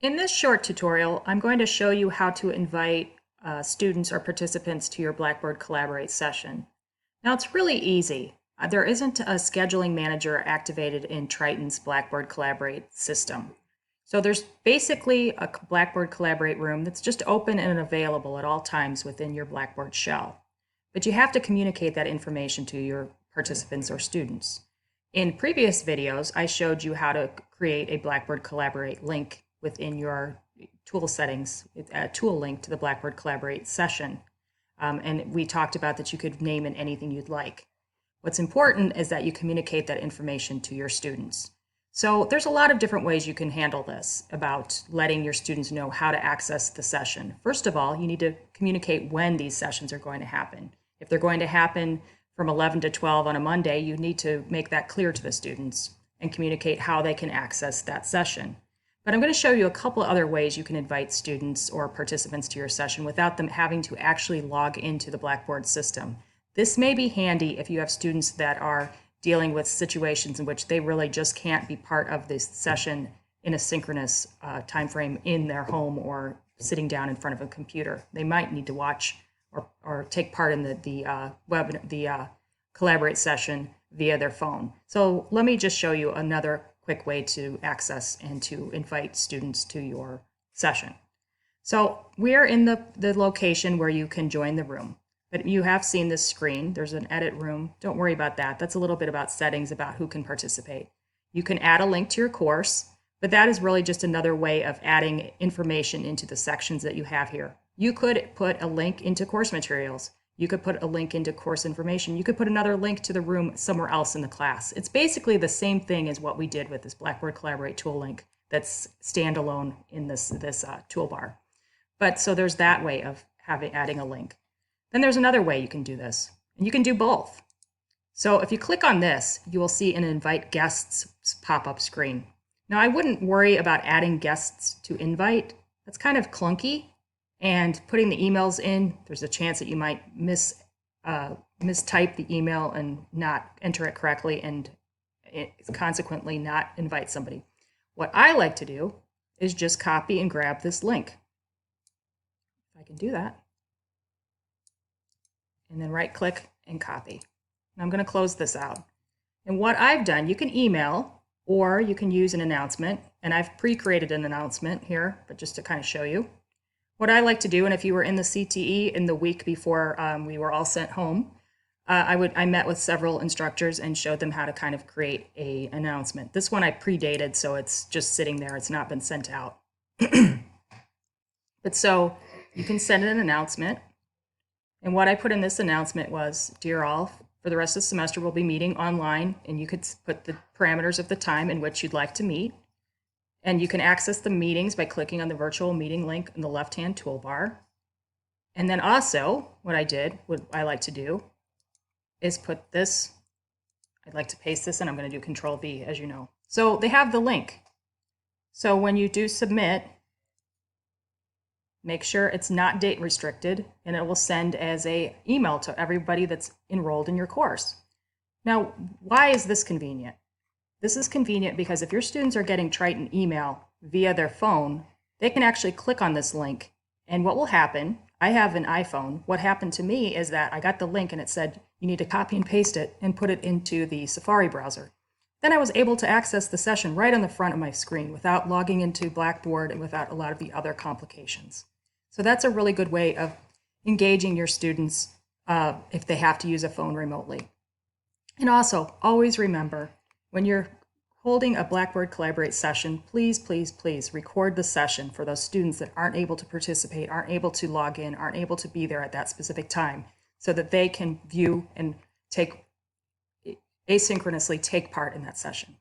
In this short tutorial, I'm going to show you how to invite students or participants to your Blackboard Collaborate session. Now, it's really easy. There isn't a scheduling manager activated in Triton's Blackboard Collaborate system. So there's basically a Blackboard Collaborate room that's just open and available at all times within your Blackboard shell. But you have to communicate that information to your participants or students. In previous videos, I showed you how to create a Blackboard Collaborate link within your tool settings, a tool link to the Blackboard Collaborate session. And we talked about that you could name it anything you'd like. What's important is that you communicate that information to your students. So there's a lot of different ways you can handle this about letting your students know how to access the session. First of all, you need to communicate when these sessions are going to happen. If they're going to happen from 11 to 12 on a Monday, you need to make that clear to the students and communicate how they can access that session. But I'm going to show you a couple of other ways you can invite students or participants to your session without them having to actually log into the Blackboard system. This may be handy if you have students that are dealing with situations in which they really just can't be part of this session in a synchronous time frame in their home or sitting down in front of a computer. They might need to watch or take part in the Collaborate session via their phone. So let me just show you another quick way to access and to invite students to your session. So we're in the location where you can join the room, but you have seen this screen. There's an edit room. Don't worry about that. That's a little bit about settings about who can participate. You can add a link to your course, but that is really just another way of adding information into the sections that you have here. You could put a link into course materials. You could put a link into course information. You could put another link to the room somewhere else in the class. It's basically the same thing as what we did with this Blackboard Collaborate tool link that's standalone in this toolbar. But so there's that way of adding a link. Then there's another way you can do this, and you can do both. So if you click on this, you will see an invite guests pop-up screen. Now I wouldn't worry about adding guests to invite. That's kind of clunky. And putting the emails in, there's a chance that you might mistype the email and not enter it correctly and consequently not invite somebody. What I like to do is just copy and grab this link. If I can do that. And then right click and copy. And I'm going to close this out. And what I've done, you can email or you can use an announcement. And I've pre-created an announcement here, but just to kind of show you. What I like to do, and if you were in the CTE in the week before we were all sent home, I met with several instructors and showed them how to kind of create an announcement. This one I predated, so it's just sitting there. It's not been sent out. But so you can send an announcement. And what I put in this announcement was, dear all, for the rest of the semester, we'll be meeting online, and you could put the parameters of the time in which you'd like to meet. And you can access the meetings by clicking on the virtual meeting link in the left-hand toolbar. And then also, what I like to do, is put this, I'd like to paste this, and I'm going to do Control V, as you know. So they have the link. So when you do submit, make sure it's not date restricted, and it will send as an email to everybody that's enrolled in your course. Now, why is this convenient? This is convenient because if your students are getting Triton email via their phone, they can actually click on this link. And what will happen, I have an iPhone. What happened to me is that I got the link and it said, you need to copy and paste it and put it into the Safari browser. Then I was able to access the session right on the front of my screen without logging into Blackboard and without a lot of the other complications. So that's a really good way of engaging your students if they have to use a phone remotely. And also, always remember, when you're holding a Blackboard Collaborate session, please, please, please record the session for those students that aren't able to participate, aren't able to log in, aren't able to be there at that specific time, so that they can view and asynchronously take part in that session.